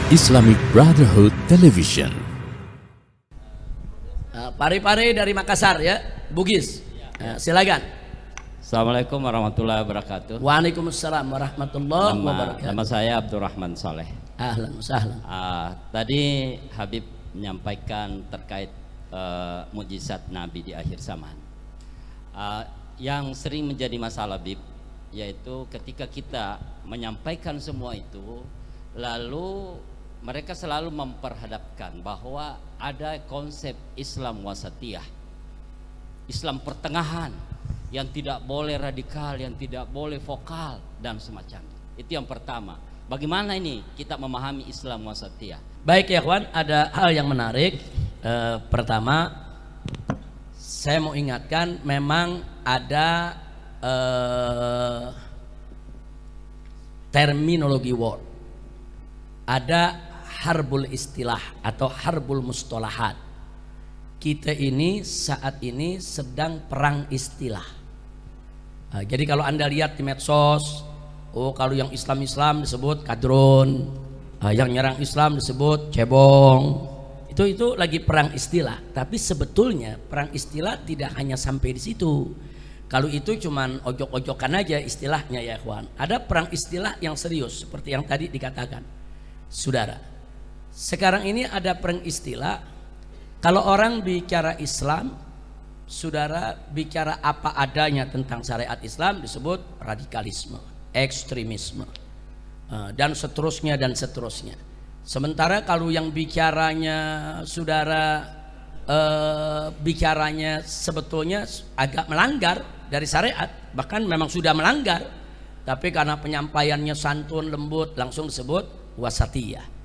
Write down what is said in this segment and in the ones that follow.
Islamic Brotherhood Television. Pare-pare dari Makassar ya, Bugis. Silakan. Assalamualaikum warahmatullahi wabarakatuh. Waalaikumsalam warahmatullahi wabarakatuh. Nama saya Abdurrahman Saleh. Ahlan wasahlan. Tadi Habib menyampaikan terkait mukjizat Nabi di akhir zaman. Yang sering menjadi masalah Habib, yaitu ketika kita menyampaikan semua itu, lalu mereka selalu memperhadapkan bahwa ada konsep Islam wasatiyah, Islam pertengahan, yang tidak boleh radikal, yang tidak boleh vokal dan semacamnya. Itu yang pertama. Bagaimana ini kita memahami Islam wasatiyah? Baik ya kawan, ada hal yang menarik. Pertama, saya mau ingatkan, memang ada terminologi word, ada harbul istilah atau harbul mustolahat. Kita ini saat ini sedang perang istilah. Jadi kalau Anda lihat di medsos, kalau yang Islam disebut kadrun, yang nyerang Islam disebut cebong. Itu lagi perang istilah. Tapi sebetulnya perang istilah tidak hanya sampai di situ. Kalau itu cuman ojok-ojokan aja istilahnya ya kawan. Ada perang istilah yang serius seperti yang tadi dikatakan. Saudara, sekarang ini ada perang istilah. Kalau orang bicara Islam, saudara bicara apa adanya tentang syariat Islam disebut radikalisme, ekstremisme, dan seterusnya dan seterusnya. Sementara kalau yang bicaranya saudara bicaranya sebetulnya agak melanggar dari syariat, bahkan memang sudah melanggar, tapi karena penyampaiannya santun lembut langsung disebut wasatiyah.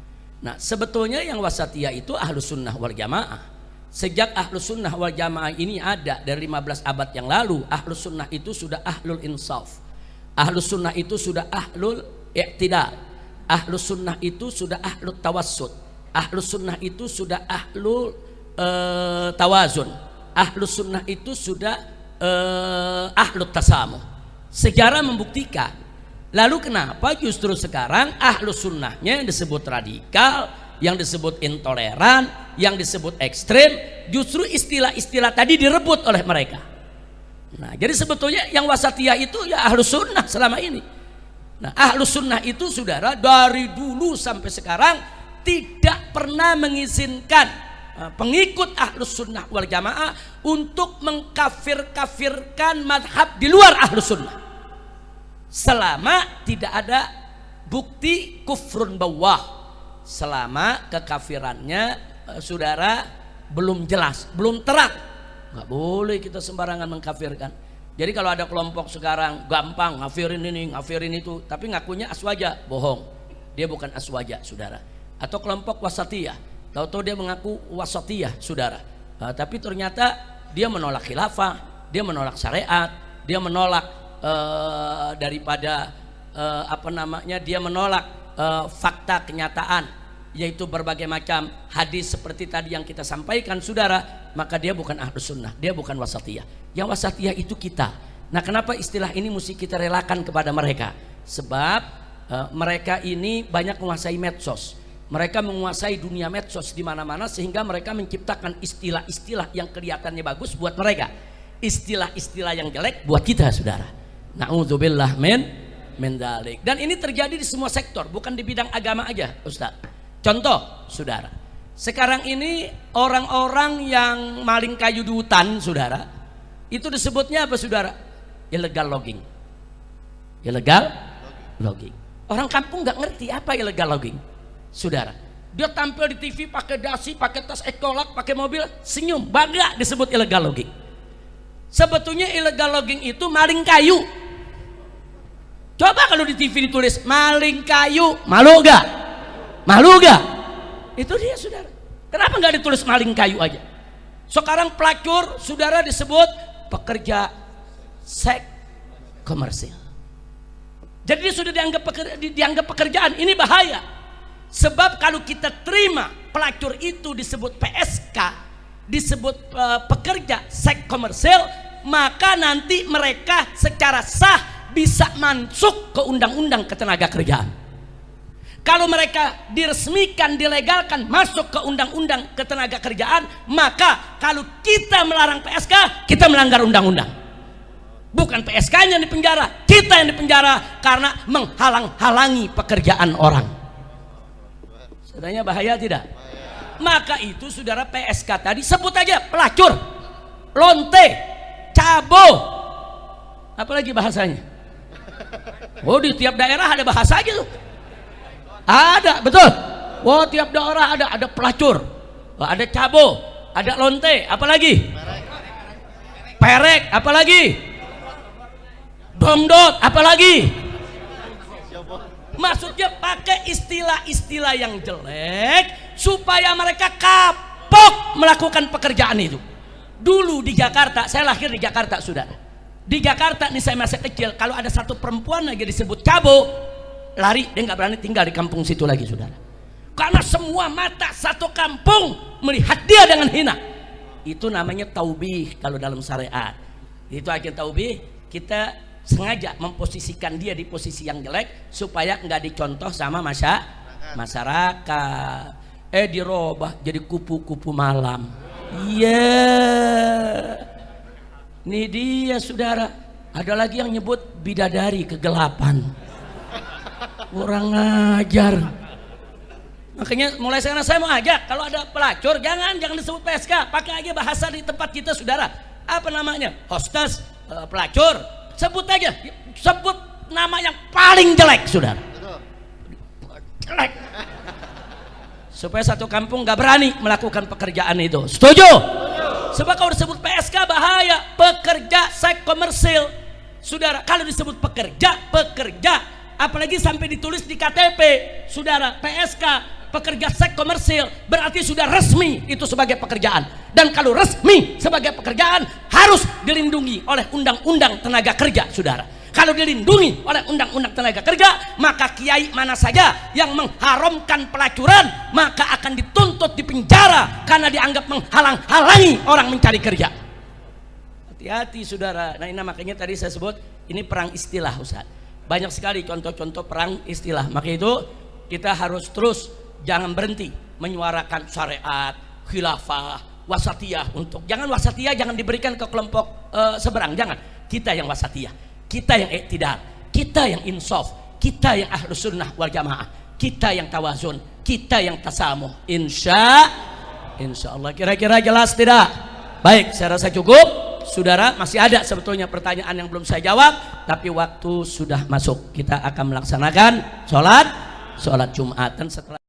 Nah, sebetulnya yang wasatiyah itu ahlus sunnah wal jamaah. Sejak ahlus sunnah wal jamaah ini ada dari 15 abad yang lalu, ahlus sunnah itu sudah ahlul insaf, ahlus sunnah itu sudah ahlul i'tidal, ahlus sunnah itu sudah ahlul tawassut, ahlus sunnah itu sudah ahlul tawazun, ahlus sunnah itu sudah ahlul tasamuh. Sejarah membuktikan. Lalu kenapa justru sekarang ahlus sunnahnya yang disebut radikal, yang disebut intoleran, yang disebut ekstrem, justru istilah-istilah tadi direbut oleh mereka. Nah, jadi sebetulnya yang wasatiyah itu ya ahlus sunnah selama ini. Nah, ahlus sunnah itu saudara dari dulu sampai sekarang tidak pernah mengizinkan pengikut ahlus sunnah wal jamaah untuk mengkafir-kafirkan madhab di luar ahlus sunnah, selama tidak ada bukti kufrun bawah, selama kekafirannya saudara belum jelas, belum terang. Nggak boleh kita sembarangan mengkafirkan. Jadi kalau ada kelompok sekarang gampang ngafirin ini, ngafirin itu, tapi ngakunya aswaja, bohong, dia bukan aswaja saudara. Atau kelompok wasatiyah, tahu-tahu dia mengaku wasatiyah saudara, tapi ternyata dia menolak khilafah, dia menolak syariat, dia menolak daripada dia menolak fakta kenyataan, yaitu berbagai macam hadis seperti tadi yang kita sampaikan saudara, maka dia bukan ahlus sunnah, dia bukan wasatiyah. Yang wasatiyah itu kita. Nah, kenapa istilah ini mesti kita relakan kepada mereka? Sebab mereka ini banyak menguasai medsos, mereka menguasai dunia medsos di mana-mana, sehingga mereka menciptakan istilah-istilah yang kelihatannya bagus buat mereka, istilah-istilah yang jelek buat kita saudara. Na'udzubillah min dalik. Dan ini terjadi di semua sektor, bukan di bidang agama aja Ustaz. Contoh saudara, sekarang ini orang-orang yang maling kayu di hutan saudara, itu disebutnya apa saudara? Illegal logging. Illegal logging. Orang kampung nggak ngerti apa illegal logging saudara. Dia tampil di TV pakai dasi, pakai tas ekolak, pakai mobil, senyum, bangga disebut illegal logging. Sebetulnya illegal logging itu maling kayu. Coba kalau di TV ditulis maling kayu, malu gak? Malu gak? Itu dia saudara. Kenapa nggak ditulis maling kayu aja? Sekarang pelacur saudara disebut pekerja seks komersil. Jadi dia sudah dianggap pekerjaan. Ini bahaya. Sebab kalau kita terima pelacur itu disebut PSK, disebut pekerja seks komersil, maka nanti mereka secara sah bisa masuk ke undang-undang ketenaga kerjaan. Kalau mereka diresmikan, dilegalkan, masuk ke undang-undang ketenaga kerjaan, maka kalau kita melarang PSK, kita melanggar undang-undang. Bukan PSK-nya yang dipenjara, kita yang dipenjara karena menghalang-halangi pekerjaan orang. Sebenarnya bahaya tidak? Maka itu saudara, PSK tadi sebut aja pelacur, lonte, cabo, apalagi bahasanya. Oh, di tiap daerah ada bahasa aja tuh. Ada, betul. Wah, tiap daerah ada pelacur, ada cabo, ada lonte, apalagi? Perek, apalagi? Domdot, apalagi? Maksudnya pakai istilah-istilah yang jelek supaya mereka kapok melakukan pekerjaan itu. Dulu di Jakarta, saya lahir di Jakarta, saudara. Di Jakarta nih saya masih kecil, kalau ada satu perempuan lagi disebut cabo, lari, dia nggak berani tinggal di kampung situ lagi, saudara. Karena semua mata satu kampung melihat dia dengan hina. Itu namanya taubih kalau dalam syariat. Itu akhir taubih, kita sengaja memposisikan dia di posisi yang jelek supaya nggak dicontoh sama masyarakat. Dirubah jadi kupu-kupu malam. Ini dia, saudara. Ada lagi yang nyebut bidadari kegelapan. Kurang ajar. Makanya mulai sekarang saya mau ajak, kalau ada pelacur jangan disebut PSK, pakai aja bahasa di tempat kita, saudara. Apa namanya? Hostess, pelacur. Sebut aja, sebut nama yang paling jelek, saudara. Jelek. Supaya satu kampung gak berani melakukan pekerjaan itu. Setuju? Sebab kalau disebut PSK bahaya, pekerja seks komersil. Saudara, kalau disebut pekerja, apalagi sampai ditulis di KTP, saudara, PSK, pekerja seks komersil, berarti sudah resmi itu sebagai pekerjaan. Dan kalau resmi sebagai pekerjaan harus dilindungi oleh undang-undang tenaga kerja, saudara. Kalau dilindungi oleh undang-undang tenaga kerja, maka kiai mana saja yang mengharamkan pelacuran maka akan dituntut di penjara karena dianggap menghalang-halangi orang mencari kerja. Hati-hati, saudara. Nah, ini makanya tadi saya sebut ini perang istilah, Ustaz. Banyak sekali contoh-contoh perang istilah. Maka itu kita harus terus, jangan berhenti menyuarakan syariat, khilafah, wasatiyah. Untuk jangan wasatiyah jangan diberikan ke kelompok seberang, jangan. Kita yang wasatiyah, kita yang iktidal, kita yang insaf, kita yang ahlus sunnah wal jamaah, kita yang tawazun, kita yang tasamuh. Insya Allah. Kira-kira jelas tidak? Baik, saya rasa cukup. Saudara, masih ada sebetulnya pertanyaan yang belum saya jawab, tapi waktu sudah masuk. Kita akan melaksanakan sholat Jumat, dan setelah